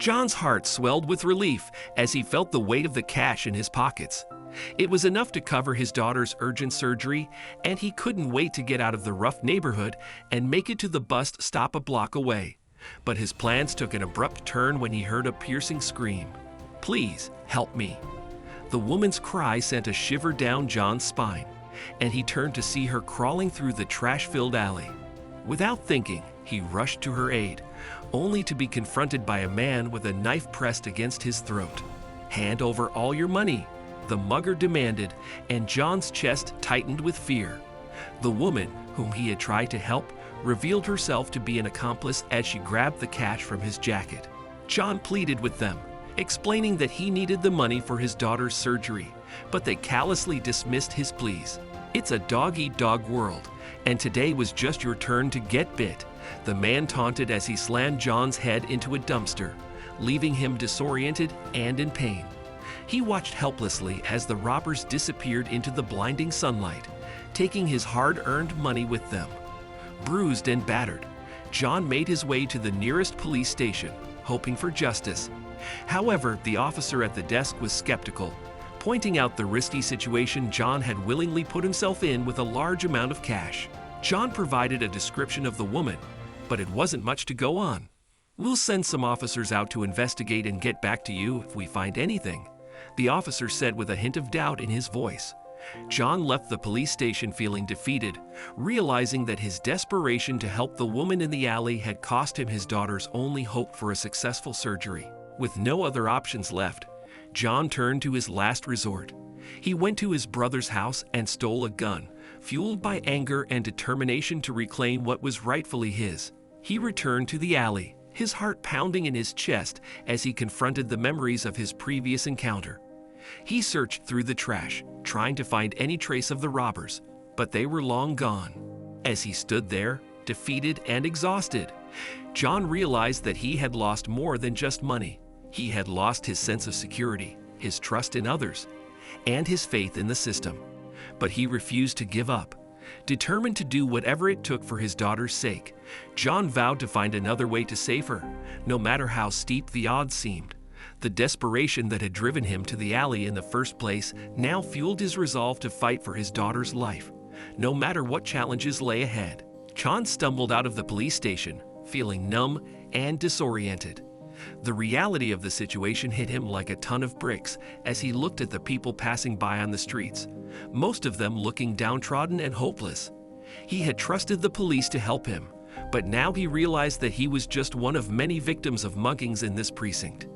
John's heart swelled with relief as he felt the weight of the cash in his pockets. It was enough to cover his daughter's urgent surgery, and he couldn't wait to get out of the rough neighborhood and make it to the bus stop a block away. But his plans took an abrupt turn when he heard a piercing scream. "Please, help me." The woman's cry sent a shiver down John's spine, and he turned to see her crawling through the trash-filled alley. Without thinking, he rushed to her aid, only to be confronted by a man with a knife pressed against his throat. "Hand over all your money," the mugger demanded, and John's chest tightened with fear. The woman, whom he had tried to help, revealed herself to be an accomplice as she grabbed the cash from his jacket. John pleaded with them, explaining that he needed the money for his daughter's surgery, but they callously dismissed his pleas. "It's a dog-eat-dog world, and today was just your turn to get bit," the man taunted as he slammed John's head into a dumpster, leaving him disoriented and in pain. He watched helplessly as the robbers disappeared into the blinding sunlight, taking his hard-earned money with them. Bruised and battered, John made his way to the nearest police station, hoping for justice. However, the officer at the desk was skeptical, pointing out the risky situation John had willingly put himself in with a large amount of cash. John provided a description of the woman, but it wasn't much to go on. "We'll send some officers out to investigate and get back to you if we find anything," the officer said with a hint of doubt in his voice. John left the police station feeling defeated, realizing that his desperation to help the woman in the alley had cost him his daughter's only hope for a successful surgery. With no other options left, John turned to his last resort. He went to his brother's house and stole a gun, fueled by anger and determination to reclaim what was rightfully his. He returned to the alley, his heart pounding in his chest as he confronted the memories of his previous encounter. He searched through the trash, trying to find any trace of the robbers, but they were long gone. As he stood there, defeated and exhausted, John realized that he had lost more than just money. He had lost his sense of security, his trust in others, and his faith in the system. But he refused to give up. Determined to do whatever it took for his daughter's sake, John vowed to find another way to save her, no matter how steep the odds seemed. The desperation that had driven him to the alley in the first place now fueled his resolve to fight for his daughter's life, no matter what challenges lay ahead. John stumbled out of the police station, feeling numb and disoriented. The reality of the situation hit him like a ton of bricks as he looked at the people passing by on the streets, most of them looking downtrodden and hopeless. He had trusted the police to help him, but now he realized that he was just one of many victims of muggings in this precinct.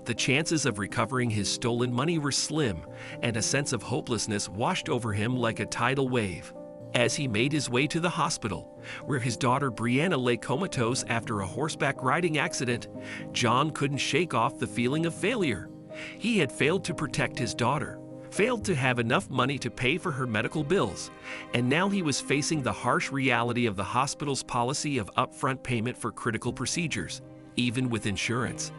The chances of recovering his stolen money were slim, and a sense of hopelessness washed over him like a tidal wave. As he made his way to the hospital, where his daughter Brianna lay comatose after a horseback riding accident, John couldn't shake off the feeling of failure. He had failed to protect his daughter, failed to have enough money to pay for her medical bills, and now he was facing the harsh reality of the hospital's policy of upfront payment for critical procedures, even with insurance.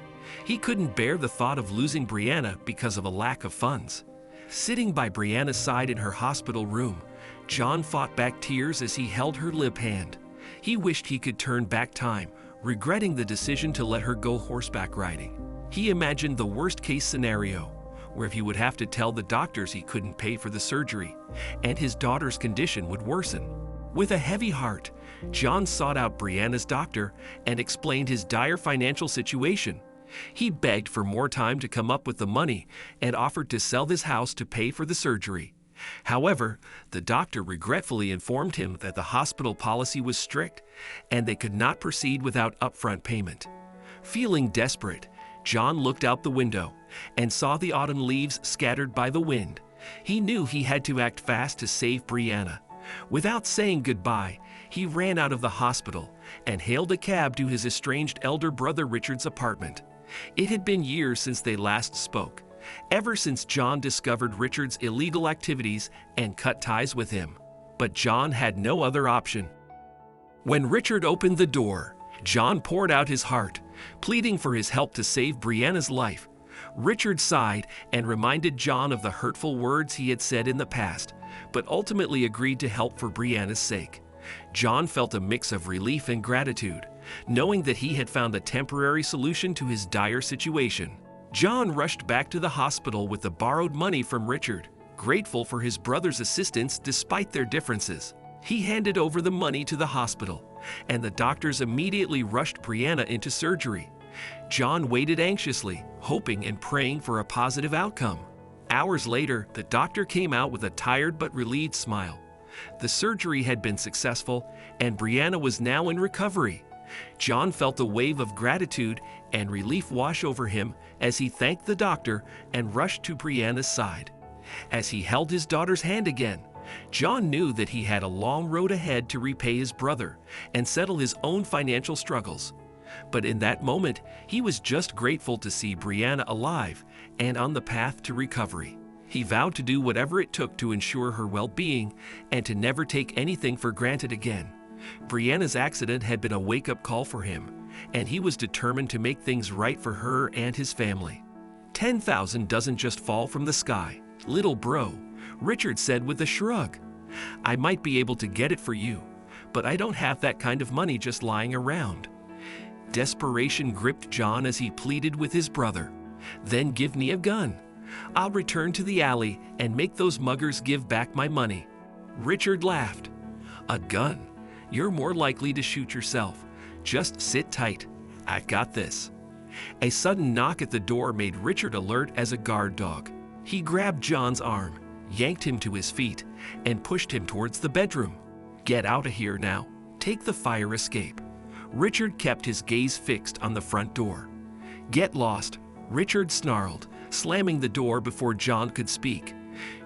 He couldn't bear the thought of losing Brianna because of a lack of funds. Sitting by Brianna's side in her hospital room, John fought back tears as he held her limp hand. He wished he could turn back time, regretting the decision to let her go horseback riding. He imagined the worst-case scenario, where he would have to tell the doctors he couldn't pay for the surgery, and his daughter's condition would worsen. With a heavy heart, John sought out Brianna's doctor and explained his dire financial situation. He begged for more time to come up with the money and offered to sell his house to pay for the surgery. However, the doctor regretfully informed him that the hospital policy was strict and they could not proceed without upfront payment. Feeling desperate, John looked out the window and saw the autumn leaves scattered by the wind. He knew he had to act fast to save Brianna. Without saying goodbye, he ran out of the hospital and hailed a cab to his estranged elder brother Richard's apartment. It had been years since they last spoke, ever since John discovered Richard's illegal activities and cut ties with him. But John had no other option. When Richard opened the door, John poured out his heart, pleading for his help to save Brianna's life. Richard sighed and reminded John of the hurtful words he had said in the past, but ultimately agreed to help for Brianna's sake. John felt a mix of relief and gratitude, knowing that he had found a temporary solution to his dire situation. John rushed back to the hospital with the borrowed money from Richard, grateful for his brother's assistance despite their differences. He handed over the money to the hospital, and the doctors immediately rushed Brianna into surgery. John waited anxiously, hoping and praying for a positive outcome. Hours later, the doctor came out with a tired but relieved smile. The surgery had been successful, and Brianna was now in recovery. John felt a wave of gratitude and relief wash over him as he thanked the doctor and rushed to Brianna's side. As he held his daughter's hand again, John knew that he had a long road ahead to repay his brother and settle his own financial struggles. But in that moment, he was just grateful to see Brianna alive and on the path to recovery. He vowed to do whatever it took to ensure her well-being and to never take anything for granted again. Brianna's accident had been a wake-up call for him, and he was determined to make things right for her and his family. $10,000 doesn't just fall from the sky, little bro, Richard said with a shrug. I might be able to get it for you, but I don't have that kind of money just lying around. Desperation gripped John as he pleaded with his brother. Then give me a gun. I'll return to the alley and make those muggers give back my money. Richard laughed. A gun? You're more likely to shoot yourself. Just sit tight. I've got this. A sudden knock at the door made Richard alert as a guard dog. He grabbed John's arm, yanked him to his feet, and pushed him towards the bedroom. Get out of here now. Take the fire escape. Richard kept his gaze fixed on the front door. Get lost, Richard snarled, slamming the door before John could speak.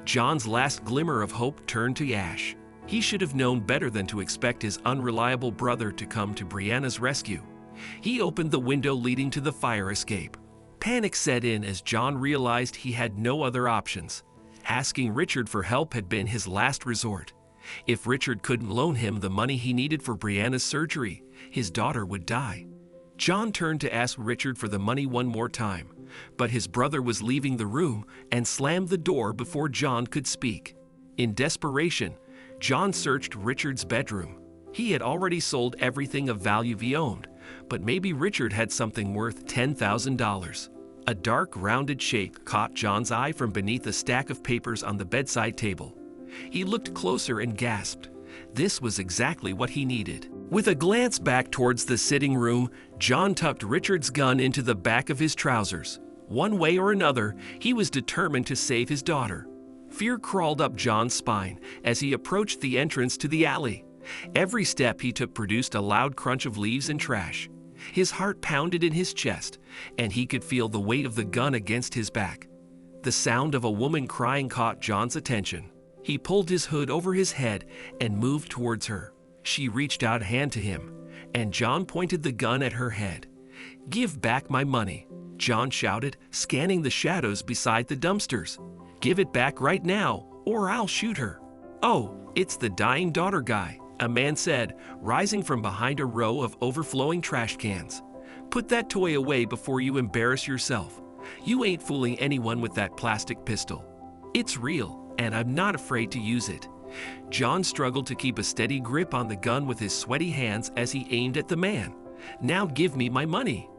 John's last glimmer of hope turned to ash. He should have known better than to expect his unreliable brother to come to Brianna's rescue. He opened the window leading to the fire escape. Panic set in as John realized he had no other options. Asking Richard for help had been his last resort. If Richard couldn't loan him the money he needed for Brianna's surgery, his daughter would die. John turned to ask Richard for the money one more time, but his brother was leaving the room and slammed the door before John could speak. In desperation, John searched Richard's bedroom. He had already sold everything of value he owned, but maybe Richard had something worth $10,000. A dark, rounded shape caught John's eye from beneath a stack of papers on the bedside table. He looked closer and gasped. This was exactly what he needed. With a glance back towards the sitting room, John tucked Richard's gun into the back of his trousers. One way or another, he was determined to save his daughter. Fear crawled up John's spine as he approached the entrance to the alley. Every step he took produced a loud crunch of leaves and trash. His heart pounded in his chest, and he could feel the weight of the gun against his back. The sound of a woman crying caught John's attention. He pulled his hood over his head and moved towards her. She reached out a hand to him, and John pointed the gun at her head. Give back my money, John shouted, scanning the shadows beside the dumpsters. Give it back right now, or I'll shoot her. Oh, it's the dying daughter guy, a man said, rising from behind a row of overflowing trash cans. Put that toy away before you embarrass yourself. You ain't fooling anyone with that plastic pistol. It's real, and I'm not afraid to use it. John struggled to keep a steady grip on the gun with his sweaty hands as he aimed at the man. Now give me my money.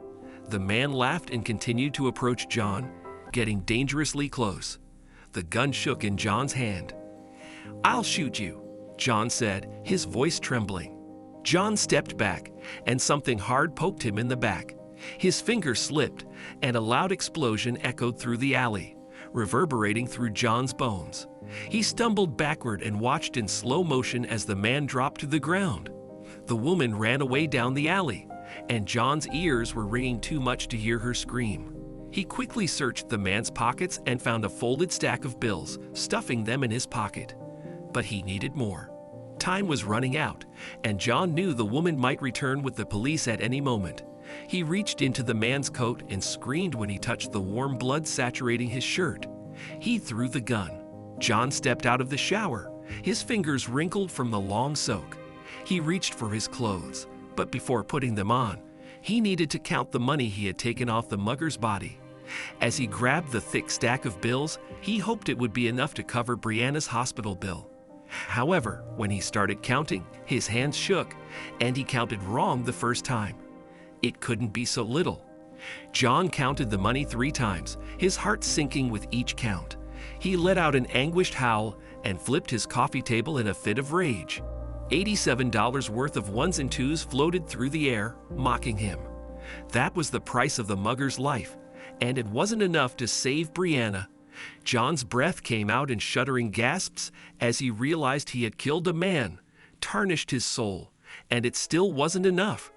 The man laughed and continued to approach John, getting dangerously close. The gun shook in John's hand. I'll shoot you, John said, his voice trembling. John stepped back, and something hard poked him in the back. His finger slipped, and a loud explosion echoed through the alley, reverberating through John's bones. He stumbled backward and watched in slow motion as the man dropped to the ground. The woman ran away down the alley, and John's ears were ringing too much to hear her scream. He quickly searched the man's pockets and found a folded stack of bills, stuffing them in his pocket. But he needed more. Time was running out, and John knew the woman might return with the police at any moment. He reached into the man's coat and screamed when he touched the warm blood saturating his shirt. He threw the gun. John stepped out of the shower, his fingers wrinkled from the long soak. He reached for his clothes, but before putting them on, he needed to count the money he had taken off the mugger's body. As he grabbed the thick stack of bills, he hoped it would be enough to cover Brianna's hospital bill. However, when he started counting, his hands shook, and he counted wrong the first time. It couldn't be so little. John counted the money 3 times, his heart sinking with each count. He let out an anguished howl and flipped his coffee table in a fit of rage. $87 worth of ones and twos floated through the air, mocking him. That was the price of the mugger's life, and it wasn't enough to save Brianna. John's breath came out in shuddering gasps as he realized he had killed a man, tarnished his soul, and it still wasn't enough.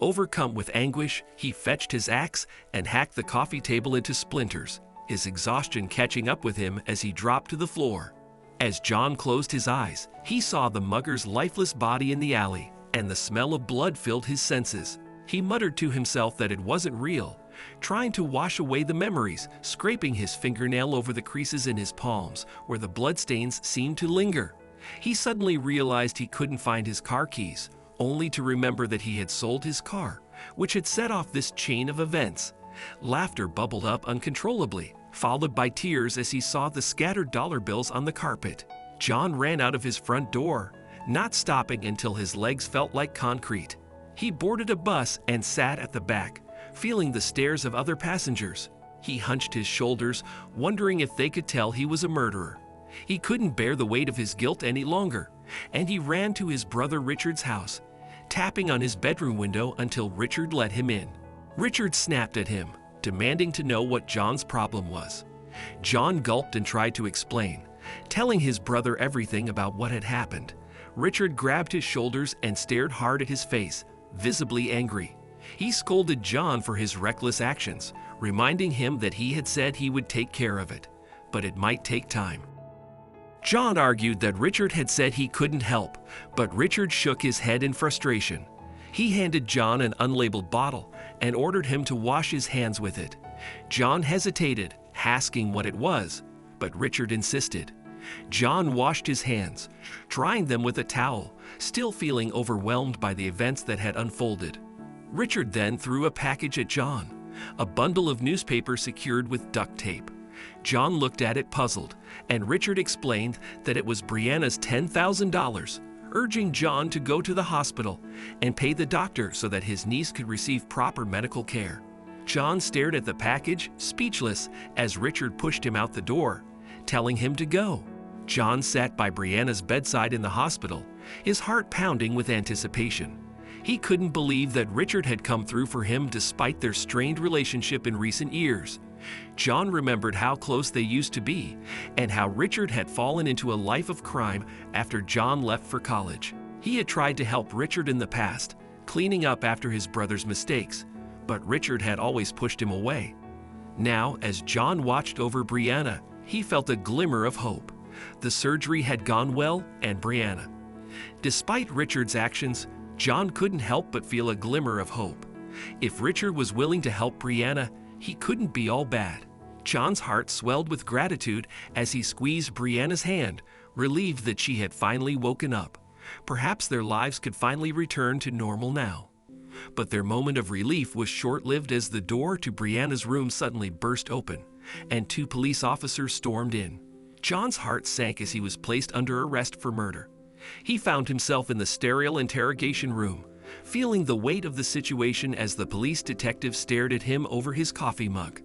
Overcome with anguish, he fetched his axe and hacked the coffee table into splinters, his exhaustion catching up with him as he dropped to the floor. As John closed his eyes, he saw the mugger's lifeless body in the alley, and the smell of blood filled his senses. He muttered to himself that it wasn't real, trying to wash away the memories, scraping his fingernail over the creases in his palms where the bloodstains seemed to linger. He suddenly realized he couldn't find his car keys, only to remember that he had sold his car, which had set off this chain of events. Laughter bubbled up uncontrollably, followed by tears as he saw the scattered dollar bills on the carpet. John ran out of his front door, not stopping until his legs felt like concrete. He boarded a bus and sat at the back, feeling the stares of other passengers. He hunched his shoulders, wondering if they could tell he was a murderer. He couldn't bear the weight of his guilt any longer, and he ran to his brother Richard's house, tapping on his bedroom window until Richard let him in. Richard snapped at him, demanding to know what John's problem was. John gulped and tried to explain, telling his brother everything about what had happened. Richard grabbed his shoulders and stared hard at his face, visibly angry. He scolded John for his reckless actions, reminding him that he had said he would take care of it, but it might take time. John argued that Richard had said he couldn't help, but Richard shook his head in frustration. He handed John an unlabeled bottle and ordered him to wash his hands with it. John hesitated, asking what it was, but Richard insisted. John washed his hands, drying them with a towel, still feeling overwhelmed by the events that had unfolded. Richard then threw a package at John, a bundle of newspaper secured with duct tape. John looked at it puzzled, and Richard explained that it was Brianna's $10,000, urging John to go to the hospital and pay the doctor so that his niece could receive proper medical care. John stared at the package, speechless, as Richard pushed him out the door, telling him to go. John sat by Brianna's bedside in the hospital, his heart pounding with anticipation. He couldn't believe that Richard had come through for him despite their strained relationship in recent years. John remembered how close they used to be and how Richard had fallen into a life of crime after John left for college. He had tried to help Richard in the past, cleaning up after his brother's mistakes, but Richard had always pushed him away. Now, as John watched over Brianna, he felt a glimmer of hope. The surgery had gone well, and Brianna. Despite Richard's actions, John couldn't help but feel a glimmer of hope. If Richard was willing to help Brianna, he couldn't be all bad. John's heart swelled with gratitude as he squeezed Brianna's hand, relieved that she had finally woken up. Perhaps their lives could finally return to normal now. But their moment of relief was short-lived as the door to Brianna's room suddenly burst open, and 2 police officers stormed in. John's heart sank as he was placed under arrest for murder. He found himself in the sterile interrogation room, feeling the weight of the situation as the police detective stared at him over his coffee mug.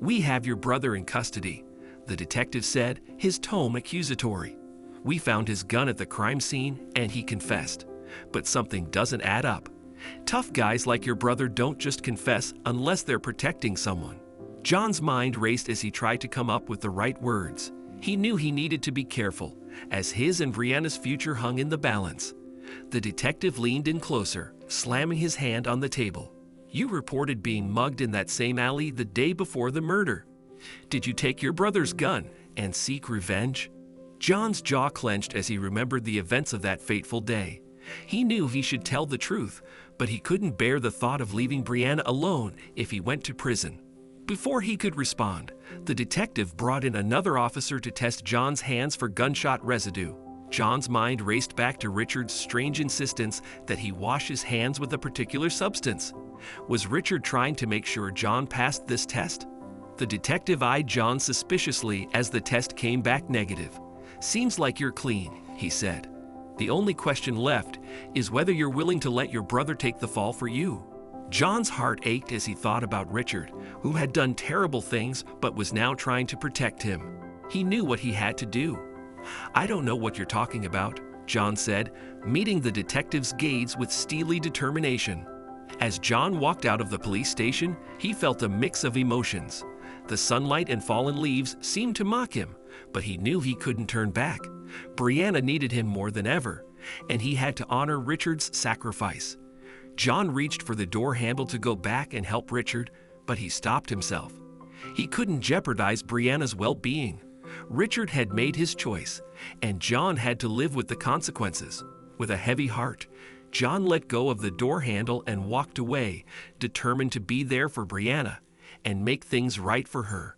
"We have your brother in custody," the detective said, his tone accusatory. "We found his gun at the crime scene and he confessed. But something doesn't add up. Tough guys like your brother don't just confess unless they're protecting someone." John's mind raced as he tried to come up with the right words. He knew he needed to be careful, as his and Brianna's future hung in the balance. The detective leaned in closer, slamming his hand on the table. "You reported being mugged in that same alley the day before the murder. Did you take your brother's gun and seek revenge?" John's jaw clenched as he remembered the events of that fateful day. He knew he should tell the truth, but he couldn't bear the thought of leaving Brianna alone if he went to prison. Before he could respond, the detective brought in another officer to test John's hands for gunshot residue. John's mind raced back to Richard's strange insistence that he wash his hands with a particular substance. Was Richard trying to make sure John passed this test? The detective eyed John suspiciously as the test came back negative. "Seems like you're clean," he said. "The only question left is whether you're willing to let your brother take the fall for you." John's heart ached as he thought about Richard, who had done terrible things but was now trying to protect him. He knew what he had to do. "I don't know what you're talking about," John said, meeting the detective's gaze with steely determination. As John walked out of the police station, he felt a mix of emotions. The sunlight and fallen leaves seemed to mock him, but he knew he couldn't turn back. Brianna needed him more than ever, and he had to honor Richard's sacrifice. John reached for the door handle to go back and help Richard, but he stopped himself. He couldn't jeopardize Brianna's well-being. Richard had made his choice, and John had to live with the consequences. With a heavy heart, John let go of the door handle and walked away, determined to be there for Brianna and make things right for her.